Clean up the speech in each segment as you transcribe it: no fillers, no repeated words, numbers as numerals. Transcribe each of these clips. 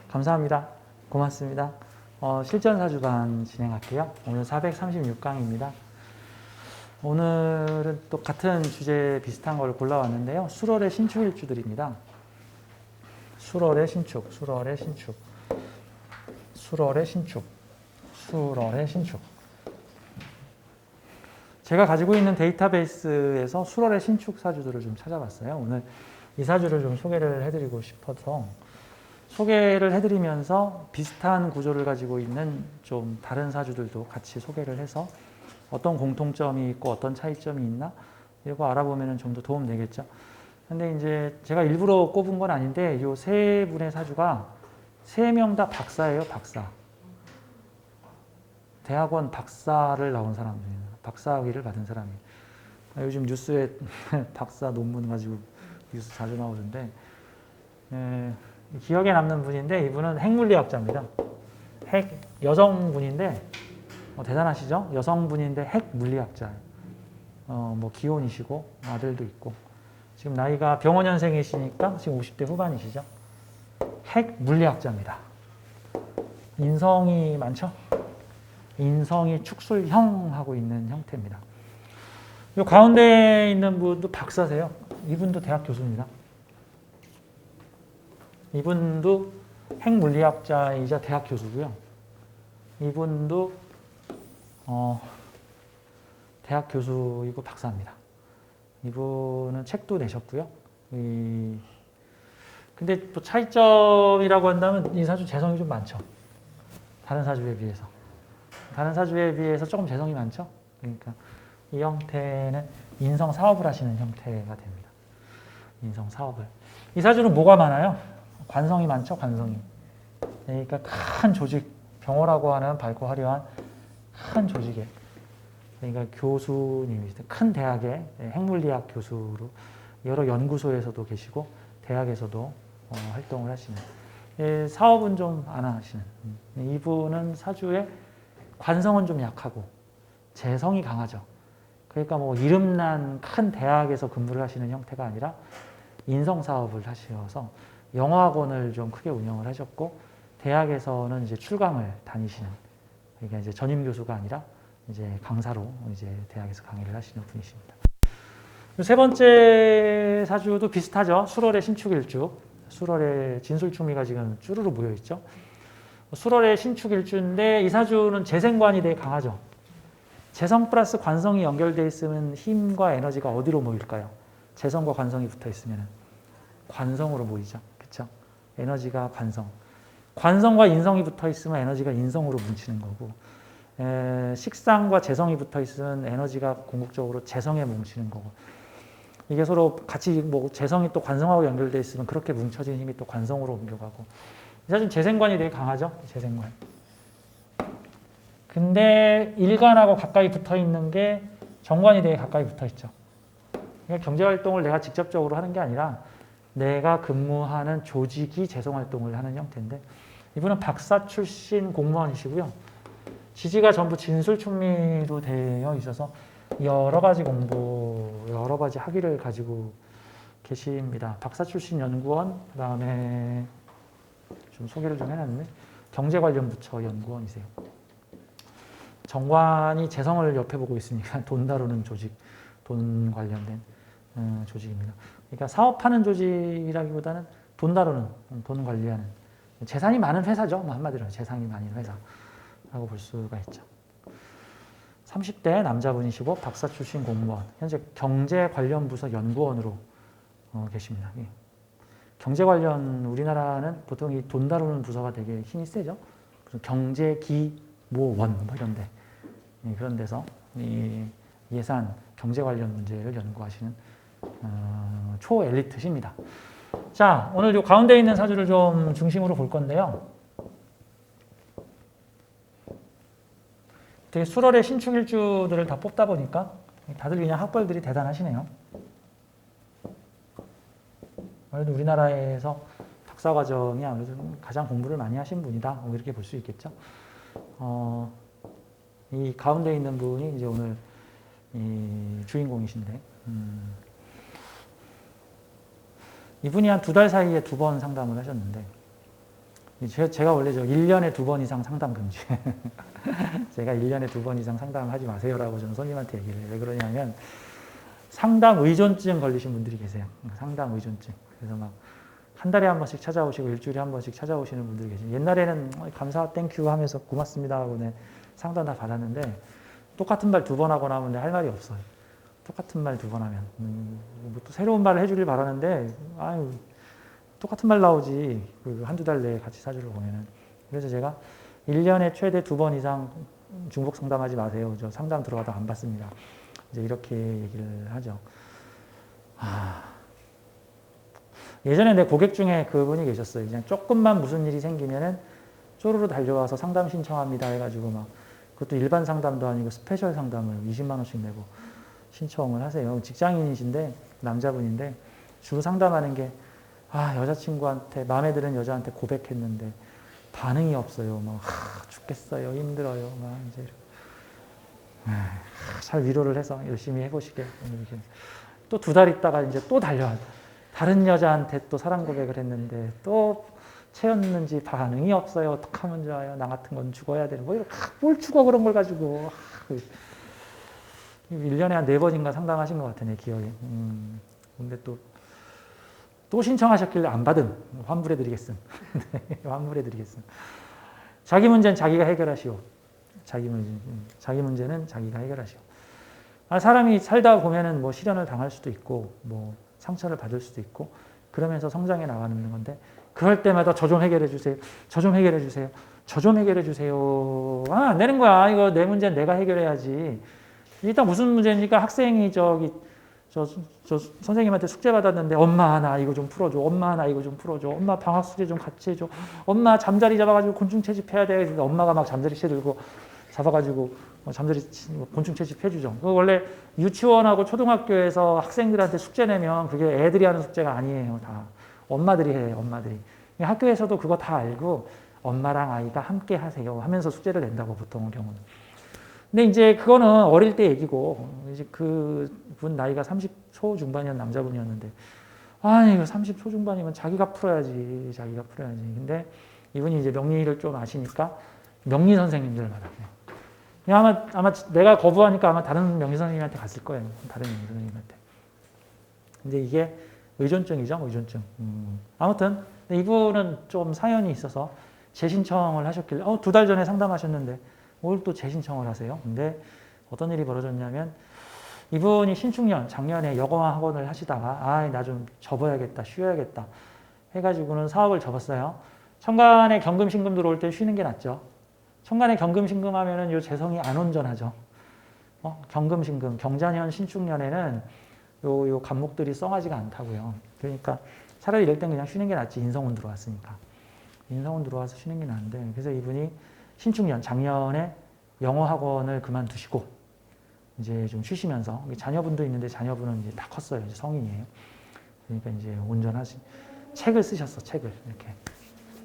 감사합니다. 고맙습니다. 실전사주반 진행할게요. 오늘 436강입니다. 오늘은 또 같은 주제 비슷한 걸 골라왔는데요. 수월의 신축일주들입니다. 수월의 신축, 수월의 신축, 수월의 신축, 수월의 신축. 제가 가지고 있는 데이터베이스에서 수월의 신축 사주들을 좀 찾아봤어요. 오늘 이 사주를 좀 소개를 해드리고 싶어서 소개를 해드리면서 비슷한 구조를 가지고 있는 좀 다른 사주들도 같이 소개를 해서 어떤 공통점이 있고 어떤 차이점이 있나 이거 알아보면 좀 더 도움 되겠죠. 근데 이제 제가 일부러 꼽은 건 아닌데 이 세 분의 사주가 세 명 다 박사예요, 박사. 대학원 박사를 나온 사람들이에요. 박사학위를 받은 사람이에요. 요즘 뉴스에 박사 논문 가지고 뉴스 자주 나오는데 기억에 남는 분인데 이분은 핵물리학자입니다. 여성분인데 대단하시죠? 여성분인데 핵물리학자예요. 뭐 기혼이시고 아들도 있고 지금 나이가 병원년생이시니까 지금 50대 후반이시죠? 핵물리학자입니다. 인성이 많죠? 인성이 축술형하고 있는 형태입니다. 이 가운데 있는 분도 박사세요. 이분도 대학 교수입니다. 이분도 핵물리학자이자 대학 교수고요. 이분도 대학 교수이고 박사입니다. 이분은 책도 내셨고요. 근데 또 차이점이라고 한다면 이 사주 재성이 좀 많죠. 다른 사주에 비해서. 다른 사주에 비해서 조금 재성이 많죠. 그러니까 이 형태는 인성 사업을 하시는 형태가 됩니다. 인성 사업을. 이 사주는 뭐가 많아요? 관성이 많죠, 관성이. 그러니까 큰 조직, 병호라고 하는 밝고 화려한 큰 조직에, 그러니까 교수님이시죠. 큰 대학의 핵물리학 교수로 여러 연구소에서도 계시고 대학에서도 활동을 하시는. 사업은 좀 안 하시는. 이분은 사주에 관성은 좀 약하고 재성이 강하죠. 그러니까 뭐 이름난 큰 대학에서 근무를 하시는 형태가 아니라 인성 사업을 하셔서 영어학원을 좀 크게 운영을 하셨고 대학에서는 이제 출강을 다니시는, 그러니까 이제 전임 교수가 아니라 이제 강사로 이제 대학에서 강의를 하시는 분이십니다. 세 번째 사주도 비슷하죠. 수월의 신축일주, 수월의 진술충미가 지금 쭈루루 모여 있죠. 수월의 신축일주인데 이 사주는 재생관이 되게 강하죠. 재성 플러스 관성이 연결되어 있으면 힘과 에너지가 어디로 모일까요? 재성과 관성이 붙어 있으면 관성으로 모이죠. 그렇죠? 에너지가 관성. 관성과 인성이 붙어 있으면 에너지가 인성으로 뭉치는 거고, 식상과 재성이 붙어 있으면 에너지가 궁극적으로 재성에 뭉치는 거고, 이게 서로 같이 뭐 재성이 또 관성하고 연결되어 있으면 그렇게 뭉쳐진 힘이 또 관성으로 옮겨가고. 사실 재생관이 되게 강하죠. 재생관. 근데 일관하고 가까이 붙어 있는 게 정관이 되게 가까이 붙어 있죠. 그러니까 경제활동을 내가 직접적으로 하는 게 아니라 내가 근무하는 조직이 재성활동을 하는 형태인데 이분은 박사 출신 공무원이시고요. 지지가 전부 진술충미로 되어 있어서 여러 가지 공부, 여러 가지 학위를 가지고 계십니다. 박사 출신 연구원, 그 다음에 좀 소개를 좀 해놨는데 경제 관련 부처 연구원이세요. 정관이 재성을 옆에 보고 있으니까 돈 다루는 조직, 돈 관련된 조직입니다. 그러니까 사업하는 조직이라기보다는 돈 다루는, 돈 관리하는, 재산이 많은 회사죠. 뭐 한마디로 재산이 많은 회사라고 볼 수가 있죠. 30대 남자분이시고 박사 출신 공무원, 현재 경제 관련 부서 연구원으로 계십니다. 예. 경제 관련, 우리나라는 보통 이 돈 다루는 부서가 되게 힘이 세죠. 경제기모원 뭐 이런데, 예, 그런 데서 이 예산, 경제 관련 문제를 연구하시는 초엘리트십니다. 자, 오늘 요 가운데 있는 사주를 좀 중심으로 볼 건데요. 되게 수월의 신축일주들을 다 뽑다 보니까 다들 그냥 학벌들이 대단하시네요. 아무래도 우리나라에서 박사과정이 아무래도 가장 공부를 많이 하신 분이다. 뭐 이렇게 볼 수 있겠죠. 이 가운데 있는 분이 이제 오늘 이 주인공이신데 이분이 한 2달 사이에 2번 상담을 하셨는데 제가 원래 1년에 2번 이상 상담 금지. 제가 1년에 2번 이상 상담을 하지 마세요라고 저는 손님한테 얘기를 해요. 왜 그러냐면 상담 의존증 걸리신 분들이 계세요. 상담 의존증. 그래서 막 한 달에 한 번씩 찾아오시고 일주일에 한 번씩 찾아오시는 분들이 계세요. 옛날에는 감사 땡큐 하면서 고맙습니다 하고 상담 다 받았는데 똑같은 말 2번 하고 나면 할 말이 없어요. 똑같은 말 2번 하면 뭐 또 새로운 말을 해주길 바라는데 아유 똑같은 말 나오지. 한두 달 내에 같이 사주를 보면은. 그래서 제가 1년에 최대 2번 이상 중복 상담하지 마세요. 저 상담 들어가다 안 받습니다. 이제 이렇게 얘기를 하죠. 예전에 내 고객 중에 그분이 계셨어요. 그냥 조금만 무슨 일이 생기면은 쪼르르 달려와서 상담 신청합니다 해가지고 막 그것도 일반 상담도 아니고 스페셜 상담을 20만 원씩 내고 신청을 하세요. 직장인이신데 남자분인데 주로 상담하는 게 여자친구한테 마음에 드는 여자한테 고백했는데 반응이 없어요. 막 죽겠어요. 힘들어요. 막 이제 잘 위로를 해서 열심히 해보시게. 또 2달 있다가 이제 또 달려와요. 다른 여자한테 또 사랑 고백을 했는데 또 채였는지 반응이 없어요. 어떡하면 좋아요. 나 같은 건 죽어야 되는 뭐 뭘 죽어 그런 걸 가지고 1년에 한 4번인가 상담하신 것 같아 내 기억에. 근데 또 신청하셨길래 안 받음. 환불해드리겠음. 환불해드리겠음. 자기 문제는 자기가 해결하시오. 자기 문제는 자기가 해결하시오. 사람이 살다 보면은 뭐 시련을 당할 수도 있고 뭐 상처를 받을 수도 있고 그러면서 성장해 나가는 건데 그럴 때마다 저 좀 해결해 주세요. 저 좀 해결해 주세요. 저 좀 해결해 주세요. 안 되는 거야. 이거 내 문제는 내가 해결해야지. 일단 무슨 문제입니까? 학생이 저 선생님한테 숙제 받았는데 엄마 나 이거 좀 풀어줘. 엄마 나 이거 좀 풀어줘. 엄마 방학 숙제 좀 같이 해줘. 엄마 잠자리 잡아가지고 곤충 채집해야 돼. 그래서 엄마가 막 잠자리 채 들고 잡아가지고 잠자리 곤충 채집해주죠. 원래 유치원하고 초등학교에서 학생들한테 숙제 내면 그게 애들이 하는 숙제가 아니에요. 다 엄마들이 해요. 엄마들이. 학교에서도 그거 다 알고 엄마랑 아이가 함께 하세요 하면서 숙제를 낸다고 보통 경우는. 근데 이제 그거는 어릴 때 얘기고 이제 그분 나이가 30 초중반이었는 남자분이었는데 이거 30 초중반이면 자기가 풀어야지. 자기가 풀어야지. 근데 이분이 이제 명리를 좀 아시니까 명리 선생님들을 받았어요. 아마 내가 거부하니까 아마 다른 명리 선생님한테 갔을 거예요. 다른 명리 선생님한테. 근데 이게 의존증이죠. 의존증. 아무튼 이분은 좀 사연이 있어서 재신청을 하셨길래 2달 전에 상담하셨는데 뭘 또 재신청을 하세요? 근데 어떤 일이 벌어졌냐면 이분이 신축년 작년에 여공학 학원을 하시다가 나 좀 접어야겠다. 쉬어야겠다. 해가지고는 사업을 접었어요. 천간에 경금 신금 들어올 때 쉬는 게 낫죠. 천간에 경금 신금 하면은 요 재성이 안 온전하죠. 경금 신금 경자년 신축년에는 요 간목들이 썽하지가 않다고요. 그러니까 차라리 이럴 땐 그냥 쉬는 게 낫지. 인성운 들어왔으니까. 인성운 들어와서 쉬는 게 나은데 그래서 이분이 신축년 작년에 영어 학원을 그만두시고 이제 좀 쉬시면서 자녀분도 있는데 자녀분은 이제 다 컸어요. 이제 성인이에요. 그러니까 이제 온전하시. 책을 쓰셨어. 책을 이렇게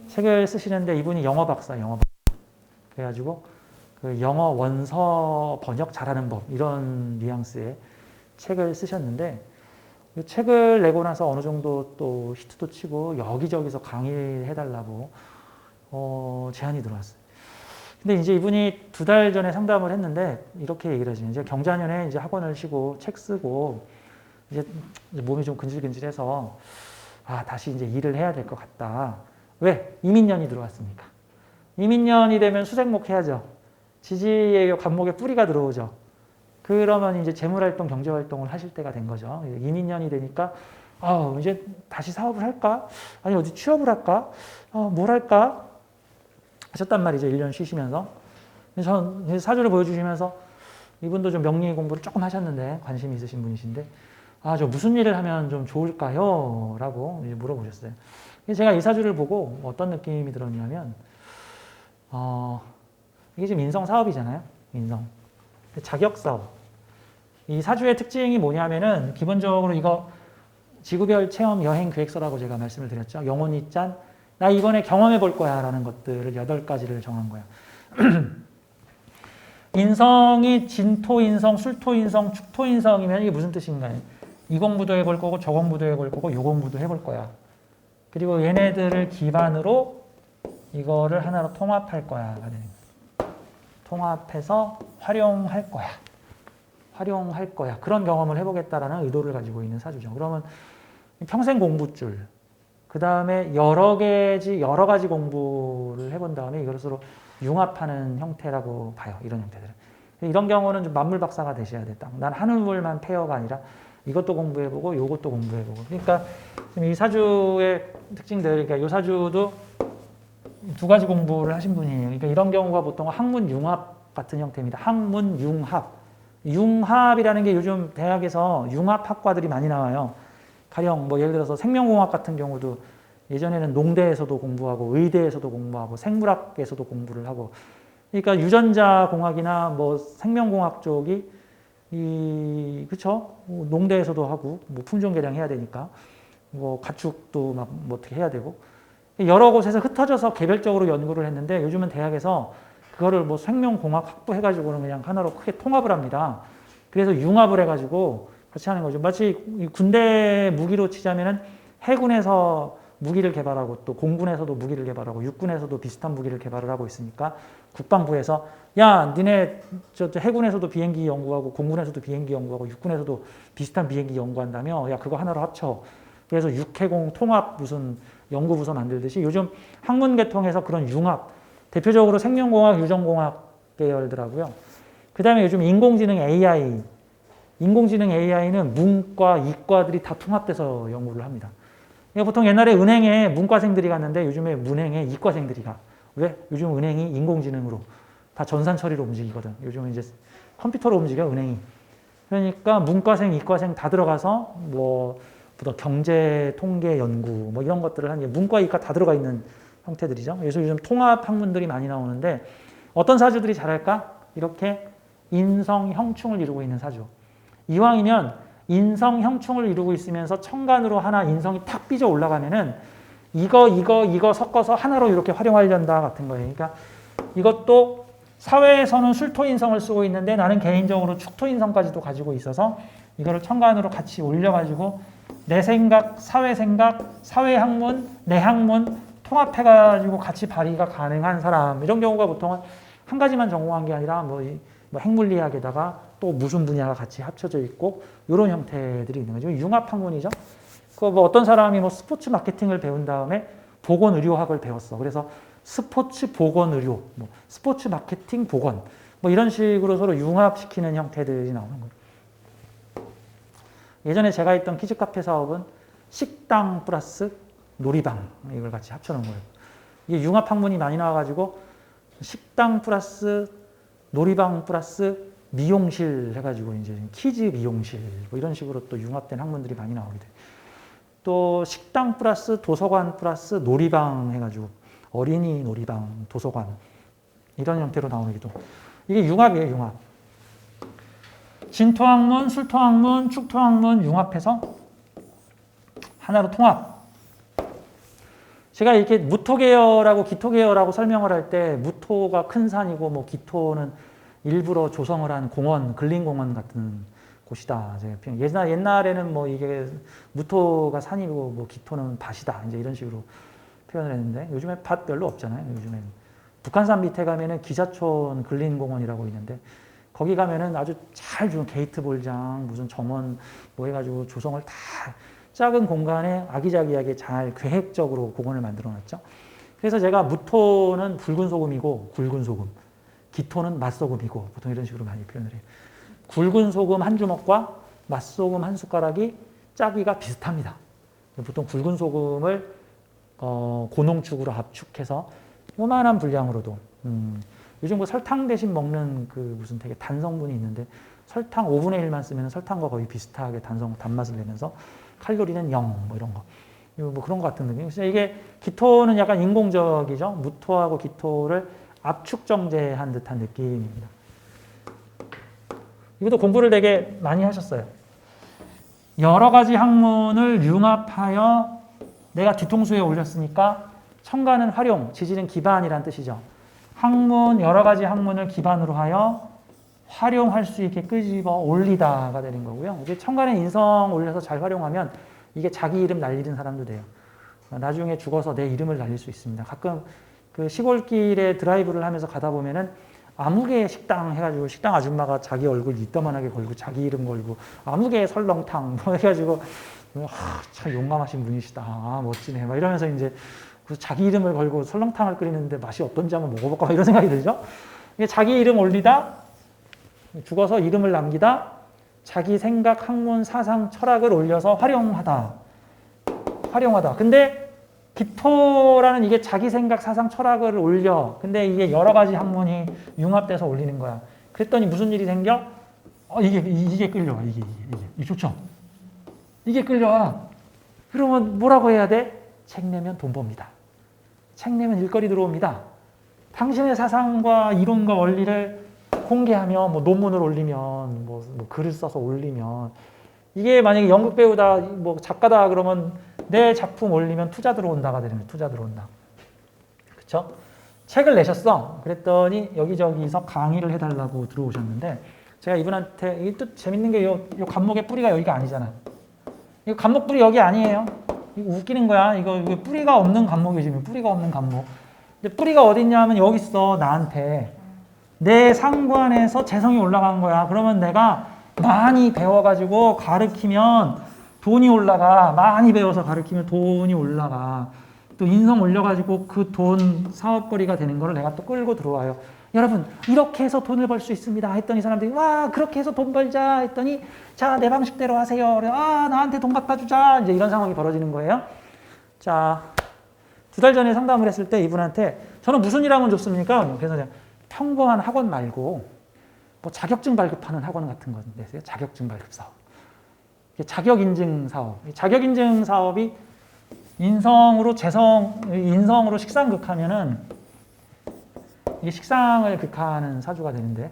책을 쓰시는데 이분이 영어 박사, 영어 박사. 그래가지고 그 영어 원서 번역 잘하는 법 이런 뉘앙스의 책을 쓰셨는데 이 책을 내고 나서 어느 정도 또 히트도 치고 여기저기서 강의를 해달라고 제안이 들어왔어요. 근데 이제 이분이 2달 전에 상담을 했는데 이렇게 얘기를 하시죠. 이제 경자년에 이제 학원을 쉬고 책 쓰고 이제 몸이 좀 근질근질해서 다시 이제 일을 해야 될 것 같다. 왜? 이민년이 들어왔으니까. 이민년이 되면 수생목 해야죠. 지지의 간목에 뿌리가 들어오죠. 그러면 이제 재물활동, 경제활동을 하실 때가 된 거죠. 이민년이 되니까 이제 다시 사업을 할까? 아니 어디 취업을 할까? 뭘 할까? 하셨단 말이죠. 1년 쉬시면서. 저는 사주를 보여주시면서 이분도 좀 명리 공부를 조금 하셨는데 관심이 있으신 분이신데 저 무슨 일을 하면 좀 좋을까요? 라고 이제 물어보셨어요. 제가 이 사주를 보고 어떤 느낌이 들었냐면 이게 지금 인성 사업이잖아요. 인성. 자격 사업. 이 사주의 특징이 뭐냐면은 기본적으로 이거 지구별 체험 여행 계획서라고 제가 말씀을 드렸죠. 영혼이 짠. 나 이번에 경험해 볼 거야 라는 것들을 8가지를 정한 거야. 인성이 진토인성, 술토인성, 축토인성이면 이게 무슨 뜻인가요? 이 공부도 해볼 거고 저 공부도 해볼 거고 요 공부도 해볼 거야. 그리고 얘네들을 기반으로 이거를 하나로 통합할 거야. 통합해서 활용할 거야. 활용할 거야. 그런 경험을 해보겠다라는 의도를 가지고 있는 사주죠. 그러면 평생 공부줄, 그 다음에 여러 가지 공부를 해본 다음에 이걸 서로 융합하는 형태라고 봐요. 이런 형태들은. 이런 경우는 좀 만물박사가 되셔야 돼. 난 한우물만 페어가 아니라 이것도 공부해보고 이것도 공부해보고. 그러니까 이 사주의 특징들, 그러니까 이 사주도 두 가지 공부를 하신 분이에요. 그러니까 이런 경우가 보통 학문융합 같은 형태입니다. 학문융합. 융합이라는 게 요즘 대학에서 융합학과들이 많이 나와요. 가령 뭐 예를 들어서 생명공학 같은 경우도 예전에는 농대에서도 공부하고 의대에서도 공부하고 생물학에서도 공부를 하고, 그러니까 유전자공학이나 뭐 생명공학 쪽이 그쵸? 농대에서도 하고 뭐 품종 개량 해야 되니까 뭐 가축도 막 뭐 어떻게 해야 되고 여러 곳에서 흩어져서 개별적으로 연구를 했는데 요즘은 대학에서 그거를 뭐 생명공학 학부 해가지고는 그냥 하나로 크게 통합을 합니다. 그래서 융합을 해가지고 같이 하는 거죠. 마치 군대 무기로 치자면은 해군에서 무기를 개발하고 또 공군에서도 무기를 개발하고 육군에서도 비슷한 무기를 개발을 하고 있으니까 국방부에서 야, 니네 저 해군에서도 비행기 연구하고 공군에서도 비행기 연구하고 육군에서도 비슷한 비행기 연구한다며 야, 그거 하나로 합쳐. 그래서 육해공 통합 무슨 연구부서 만들듯이 요즘 학문 계통에서 그런 융합, 대표적으로 생명공학, 유전공학 계열들하고요. 그 다음에 요즘 인공지능 AI, 인공지능 AI는 문과, 이과들이 다 통합돼서 연구를 합니다. 그러니까 보통 옛날에 은행에 문과생들이 갔는데 요즘에 문행에 이과생들이 가. 왜? 요즘 은행이 인공지능으로 다 전산 처리로 움직이거든. 요즘은 이제 컴퓨터로 움직여, 은행이. 그러니까 문과생, 이과생 다 들어가서 뭐 경제, 통계 연구 뭐 이런 것들을 하는 문과, 이과 다 들어가 있는 형태들이죠. 그래서 요즘 통합 학문들이 많이 나오는데 어떤 사주들이 잘할까? 이렇게 인성, 형충을 이루고 있는 사주. 이왕이면 인성, 형충을 이루고 있으면서 천간으로 하나 인성이 탁 삐져 올라가면은 이거 섞어서 하나로 이렇게 활용하려다 같은 거예요. 그러니까 이것도 사회에서는 술토인성을 쓰고 있는데 나는 개인적으로 축토인성까지도 가지고 있어서 이거를 천간으로 같이 올려가지고 내 생각, 사회 학문, 내 학문 통합해가지고 같이 발휘가 가능한 사람. 이런 경우가 보통은 한 가지만 전공한 게 아니라 뭐 핵물리학에다가 또 무슨 분야가 같이 합쳐져 있고 이런 형태들이 있는 거죠. 융합 학문이죠. 그 뭐 어떤 사람이 뭐 스포츠 마케팅을 배운 다음에 보건의료학을 배웠어. 그래서 스포츠 보건의료, 뭐 스포츠 마케팅 보건, 뭐 이런 식으로 서로 융합시키는 형태들이 나오는 거예요. 예전에 제가 했던 키즈카페 사업은 식당 플러스 놀이방 이걸 같이 합쳐놓은 거예요. 이게 융합 학문이 많이 나와가지고 식당 플러스 놀이방 플러스 미용실 해가지고 이제 키즈 미용실 뭐 이런 식으로 또 융합된 학문들이 많이 나오게 돼요. 또 식당 플러스 도서관 플러스 놀이방 해가지고 어린이 놀이방, 도서관 이런 형태로 나오기도. 이게 융합이에요, 융합. 진토학문, 술토학문, 축토학문 융합해서 하나로 통합. 제가 이렇게 무토계열하고 기토계열하고 설명을 할 때 무토가 큰 산이고 뭐 기토는 일부러 조성을 한 공원, 근린공원 같은 곳이다. 옛날에는 뭐 이게 무토가 산이고 뭐 기토는 밭이다. 이제 이런 식으로 표현을 했는데 요즘에 밭 별로 없잖아요. 요즘에는 북한산 밑에 가면은 기자촌 근린공원이라고 있는데 거기 가면은 아주 잘 준 게이트 볼장 무슨 정원 뭐 해가지고 조성을 다 작은 공간에 아기자기하게 잘 계획적으로 공원을 만들어 놨죠. 그래서 제가 무토는 붉은 소금이고 굵은 소금, 기토는 맛소금이고 보통 이런 식으로 많이 표현을 해요. 굵은 소금 한 주먹과 맛소금 한 숟가락이 짜기가 비슷합니다. 보통 굵은 소금을 고농축으로 압축해서 요만한 분량으로도 요즘 뭐 설탕 대신 먹는 그 무슨 되게 단성분이 있는데 설탕 5분의 1만 쓰면 설탕과 거의 비슷하게 단맛을 내면서 칼로리는 0 뭐 이런 거. 뭐 그런 것 같은 느낌. 이게 기토는 약간 인공적이죠. 무토하고 기토를 압축 정제한 듯한 느낌입니다. 이것도 공부를 되게 많이 하셨어요. 여러 가지 학문을 융합하여 내가 뒤통수에 올렸으니까 천간은 활용, 지지는 기반이란 뜻이죠. 학문, 여러 가지 학문을 기반으로 하여 활용할 수 있게 끄집어 올리다가 되는 거고요. 이제 천간에 인성 올려서 잘 활용하면 이게 자기 이름 날리는 사람도 돼요. 나중에 죽어서 내 이름을 날릴 수 있습니다. 가끔 그 시골길에 드라이브를 하면서 가다 보면은 아무개 식당 해가지고 식당 아줌마가 자기 얼굴 이따만하게 걸고 자기 이름 걸고 아무개 설렁탕 뭐 해가지고 참 용감하신 분이시다. 아, 멋지네. 막 이러면서 이제 그래서 자기 이름을 걸고 설렁탕을 끓이는데 맛이 어떤지 한번 먹어볼까 이런 생각이 들죠. 이게 자기 이름 올리다, 죽어서 이름을 남기다, 자기 생각, 학문, 사상, 철학을 올려서 활용하다. 근데 기토라는 이게 자기 생각, 사상, 철학을 올려. 근데 이게 여러 가지 학문이 융합돼서 올리는 거야. 그랬더니 무슨 일이 생겨? 이게 끌려와. 이게 좋죠? 이게 끌려와. 그러면 뭐라고 해야 돼? 책 내면 돈 법니다. 책 내면 일거리 들어옵니다. 당신의 사상과 이론과 원리를 공개하면, 뭐 논문을 올리면, 뭐 글을 써서 올리면, 이게 만약에 연극 배우다, 뭐 작가다 그러면 내 작품 올리면 투자 들어온다가 되는 투자 들어온다. 그쵸? 책을 내셨어. 그랬더니 여기저기서 강의를 해달라고 들어오셨는데, 제가 이분한테, 이게 또 재밌는 게 요 감목의 뿌리가 여기가 아니잖아. 이거 감목 뿌리 여기 아니에요. 이거 웃기는 거야. 이거 뿌리가 없는 감목이지. 뿌리가 없는 감목. 근데 뿌리가 어디 있냐 하면 여기 있어. 나한테. 내 상관에서 재성이 올라간 거야. 그러면 내가 많이 배워가지고 가르치면 돈이 올라가. 많이 배워서 가르치면 돈이 올라가. 또 인성 올려가지고 그 돈 사업거리가 되는 거를 내가 또 끌고 들어와요. 여러분 이렇게 해서 돈을 벌 수 있습니다 했더니 사람들이 와 그렇게 해서 돈 벌자 했더니 자 내 방식대로 하세요. 그래, 아 나한테 돈 갖다 주자. 이제 이런 상황이 벌어지는 거예요. 자, 2달 전에 상담을 했을 때 이분한테 저는 무슨 일 하면 좋습니까? 그래서 그냥 평범한 학원 말고 뭐 자격증 발급하는 학원 같은 거 내세요. 자격증 발급 사업. 자격 인증 사업. 자격 인증 사업이 인성으로 식상극하면은 이게 식상을 극하는 사주가 되는데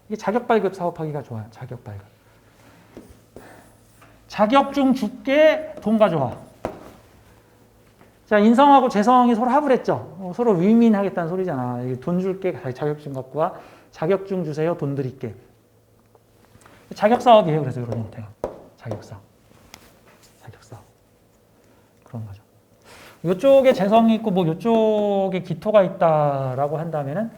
이게 자격 발급 사업하기가 좋아요. 자격 발급. 자격증 줄게 돈 가져와. 자, 인성하고 재성이 서로 합을 했죠. 서로 윈윈하겠다는 소리잖아. 돈 줄게 자격증 갖고 와. 자격증 주세요. 돈 드릴게. 자격 사업이에요. 그래서 이런 형태가. 자격 사업. 그런 거죠. 이쪽에 재성이 있고 뭐 이쪽에 기토가 있다라고 한다면은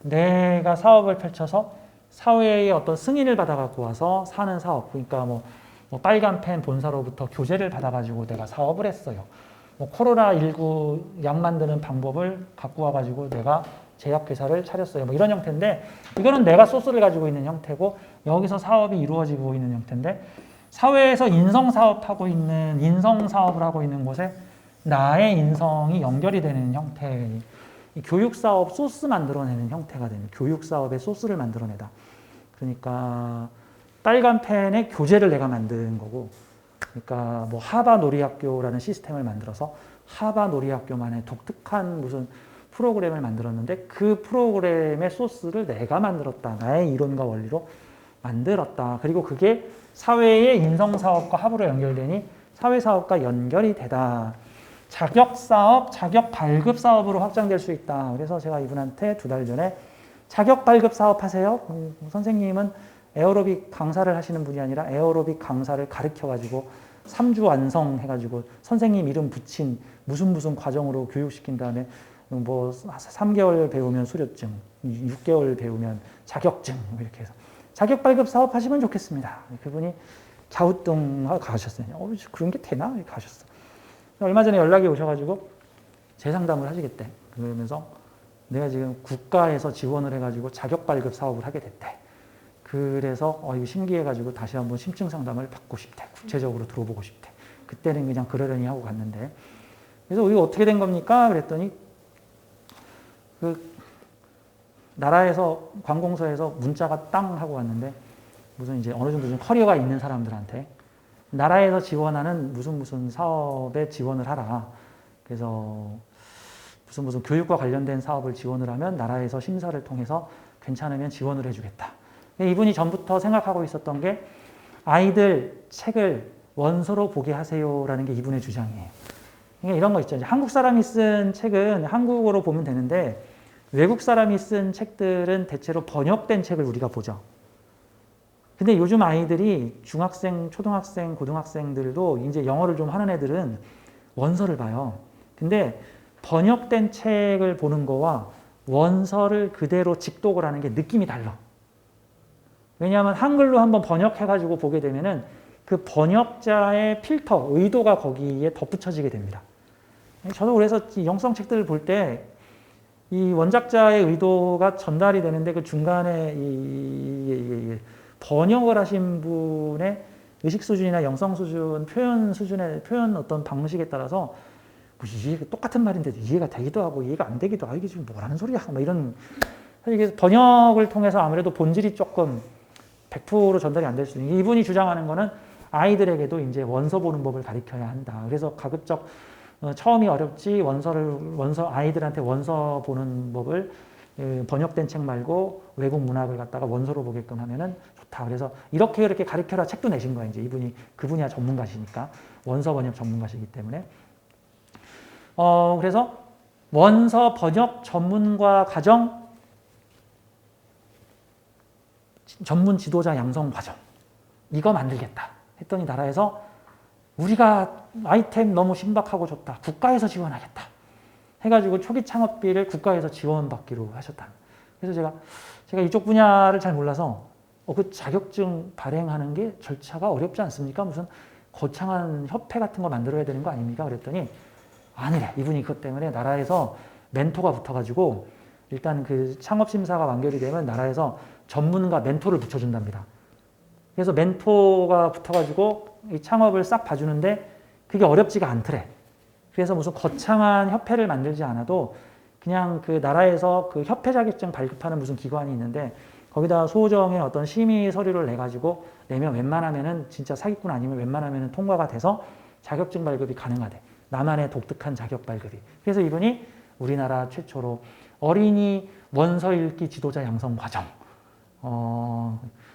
내가 사업을 펼쳐서 사회의 어떤 승인을 받아갖고 와서 사는 사업. 그러니까 뭐 빨간 펜 본사로부터 교재를 받아가지고 내가 사업을 했어요. 뭐 코로나19 약 만드는 방법을 갖고 와가지고 내가 제약회사를 차렸어요. 뭐 이런 형태인데 이거는 내가 소스를 가지고 있는 형태고 여기서 사업이 이루어지고 있는 형태인데 사회에서 인성사업을 하고 있는 곳에 나의 인성이 연결이 되는 형태, 교육사업 소스 만들어내는 형태가 되는 교육사업의 소스를 만들어내다. 그러니까 빨간 펜의 교재를 내가 만든 거고 그러니까 뭐 하바놀이학교라는 시스템을 만들어서 하바놀이학교만의 독특한 무슨 프로그램을 만들었는데 그 프로그램의 소스를 내가 만들었다. 나의 이론과 원리로 만들었다. 그리고 그게 사회의 인성사업과 합으로 연결되니 사회사업과 연결이 되다. 자격사업, 자격발급사업으로 확장될 수 있다. 그래서 제가 이분한테 2달 전에 자격발급사업 하세요. 선생님은 에어로빅 강사를 하시는 분이 아니라 에어로빅 강사를 가르쳐가지고 3주 완성해가지고 선생님 이름 붙인 무슨 과정으로 교육시킨 다음에 뭐 3개월 배우면 수료증, 6개월 배우면 자격증 이렇게 해서 자격발급 사업 하시면 좋겠습니다. 그분이 갸우뚱하고 가셨어요. 그런 게 되나? 이렇게 가셨어. 얼마 전에 연락이 오셔가지고 재상담을 하시겠대. 그러면서 내가 지금 국가에서 지원을 해가지고 자격발급 사업을 하게 됐대. 그래서 이거 신기해가지고 다시 한번 심층 상담을 받고 싶대. 구체적으로 들어보고 싶대. 그때는 그냥 그러려니 하고 갔는데. 그래서 이거 어떻게 된 겁니까? 그랬더니 그 나라에서 관공서에서 문자가 땅 하고 왔는데 무슨 이제 어느 정도 좀 커리어가 있는 사람들한테 나라에서 지원하는 무슨 사업에 지원을 하라. 그래서 무슨 교육과 관련된 사업을 지원을 하면 나라에서 심사를 통해서 괜찮으면 지원을 해주겠다. 이분이 전부터 생각하고 있었던 게 아이들 책을 원서로 보게 하세요라는 게 이분의 주장이에요. 그러니까 이런 거 있죠. 한국 사람이 쓴 책은 한국어로 보면 되는데 외국 사람이 쓴 책들은 대체로 번역된 책을 우리가 보죠. 근데 요즘 아이들이 중학생, 초등학생, 고등학생들도 이제 영어를 좀 하는 애들은 원서를 봐요. 근데 번역된 책을 보는 거와 원서를 그대로 직독을 하는 게 느낌이 달라. 왜냐하면 한글로 한번 번역해가지고 보게 되면은 그 번역자의 필터, 의도가 거기에 덧붙여지게 됩니다. 저도 그래서 영성 책들을 볼 때 이 원작자의 의도가 전달이 되는데 그 중간에 이 번역을 하신 분의 의식 수준이나 영성 수준, 표현 수준의 표현 어떤 방식에 따라서 이게 똑같은 말인데 이해가 되기도 하고 이해가 안 되기도 하고 이게 지금 뭐라는 소리야? 뭐 이런 이게 번역을 통해서 아무래도 본질이 조금 100% 전달이 안 될 수 있는 이분이 주장하는 거는 아이들에게도 이제 원서 보는 법을 가르쳐야 한다. 그래서 가급적 처음이 어렵지 원서 아이들한테 원서 보는 법을 번역된 책 말고 외국 문학을 갖다가 원서로 보게끔 하면은 좋다. 그래서 이렇게 가르쳐라 책도 내신 거예요. 이제 이분이 그 분야 전문가시니까 원서 번역 전문가시기 때문에 그래서 원서 번역 전문가 과정 전문 지도자 양성 과정 이거 만들겠다 했더니 나라에서 우리가 아이템 너무 신박하고 좋다. 국가에서 지원하겠다. 해가지고 초기 창업비를 국가에서 지원받기로 하셨다. 그래서 제가 이쪽 분야를 잘 몰라서 그 자격증 발행하는 게 절차가 어렵지 않습니까? 무슨 거창한 협회 같은 거 만들어야 되는 거 아닙니까? 그랬더니 아니래. 이분이 그것 때문에 나라에서 멘토가 붙어가지고 일단 그 창업 심사가 완결이 되면 나라에서 전문가 멘토를 붙여준답니다. 그래서 멘토가 붙어가지고 이 창업을 싹 봐주는데 그게 어렵지가 않더래. 그래서 무슨 거창한 협회를 만들지 않아도 그냥 그 나라에서 그 협회 자격증 발급하는 무슨 기관이 있는데 거기다 소정의 어떤 심의 서류를 내가지고 내면 웬만하면은 진짜 사기꾼 아니면 웬만하면은 통과가 돼서 자격증 발급이 가능하대. 나만의 독특한 자격 발급이. 그래서 이분이 우리나라 최초로 어린이 원서 읽기 지도자 양성 과정.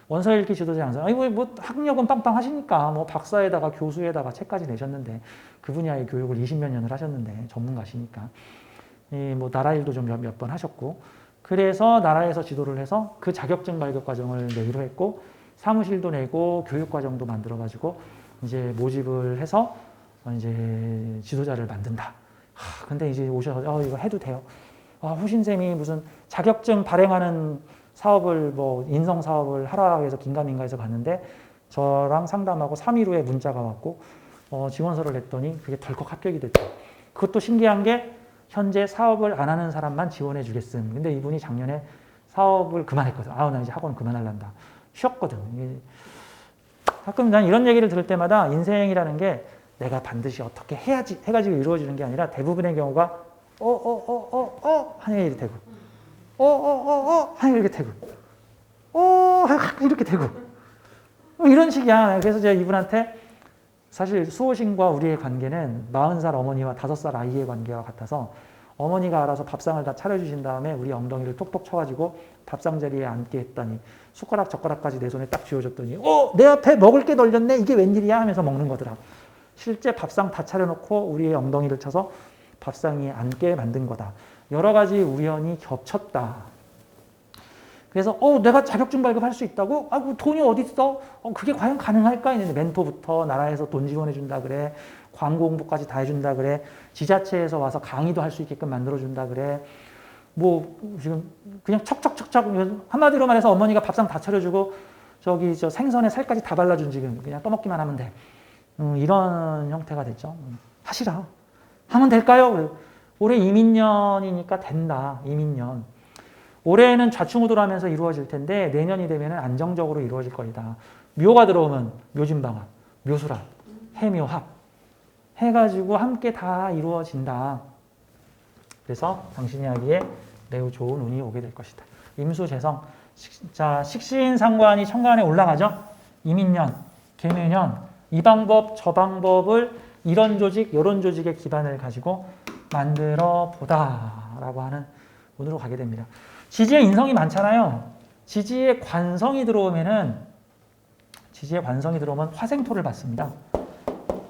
원서 읽기 지도자 양성. 아니 뭐 학력은 빵빵 하시니까 뭐 박사에다가 교수에다가 책까지 내셨는데 그 분야의 교육을 20몇 년을 하셨는데 전문가시니까 뭐 나라 일도 좀 몇 번 하셨고 그래서 나라에서 지도를 해서 그 자격증 발급 과정을 내기로 했고 사무실도 내고 교육 과정도 만들어 가지고 이제 모집을 해서 이제 지도자를 만든다. 근데 이제 오셔서 이거 해도 돼요. 후신쌤이 무슨 자격증 발행하는 사업을 뭐 인성 사업을 하라 해서 긴가민가해서 갔는데 저랑 상담하고 3일 후에 문자가 왔고 지원서를 냈더니 그게 덜컥 합격이 됐죠. 그것도 신기한 게 현재 사업을 안 하는 사람만 지원해 주겠음. 근데 이분이 작년에 사업을 그만했거든. 나 이제 학원 그만할란다. 쉬었거든. 가끔 난 이런 얘기를 들을 때마다 인생이라는 게 내가 반드시 어떻게 해야지 해가지고 이루어지는 게 아니라 대부분의 경우가 하는 일이 되고 하는 이렇게 되고 이렇게 되고 이런 식이야. 그래서 제가 이분한테 사실 수호신과 우리의 관계는 40살 어머니와 5살 아이의 관계와 같아서 어머니가 알아서 밥상을 다 차려주신 다음에 우리 엉덩이를 톡톡 쳐가지고 밥상 자리에 앉게 했더니 숟가락 젓가락까지 내 손에 딱 쥐어줬더니 내 앞에 먹을 게 널렸네 이게 웬일이야 하면서 먹는 거더라. 실제 밥상 다 차려놓고 우리의 엉덩이를 쳐서 밥상에 앉게 만든 거다. 여러 가지 우연이 겹쳤다. 그래서 내가 자격증 발급할 수 있다고? 돈이 어디 있어? 그게 과연 가능할까? 했는데 멘토부터 나라에서 돈 지원해 준다 그래. 광고 홍보까지 다 해준다 그래. 지자체에서 와서 강의도 할 수 있게끔 만들어 준다 그래. 뭐 지금 그냥 척척척척 한마디로 말해서 어머니가 밥상 다 차려주고 저기 저 생선에 살까지 다 발라준 지금 그냥 떠먹기만 하면 돼. 이런 형태가 됐죠. 하시라. 하면 될까요? 올해 이민년이니까 된다. 이민년. 올해는 좌충우돌하면서 이루어질 텐데 내년이 되면 안정적으로 이루어질 거이다. 묘가 들어오면 묘진방합, 묘수랍, 해묘합 해가지고 함께 다 이루어진다. 그래서 당신이 하기에 매우 좋은 운이 오게 될 것이다. 임수재성. 자, 식신상관이 천간에 올라가죠. 이민년, 계묘년 이 방법 저 방법을 이런 조직 이런 조직의 기반을 가지고 만들어 보다라고 하는 운으로 가게 됩니다. 지지에 인성이 많잖아요. 지지에 관성이 들어오면 화생토를 받습니다.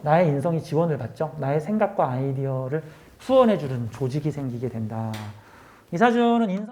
나의 인성이 지원을 받죠. 나의 생각과 아이디어를 후원해주는 조직이 생기게 된다. 이 사주는 인성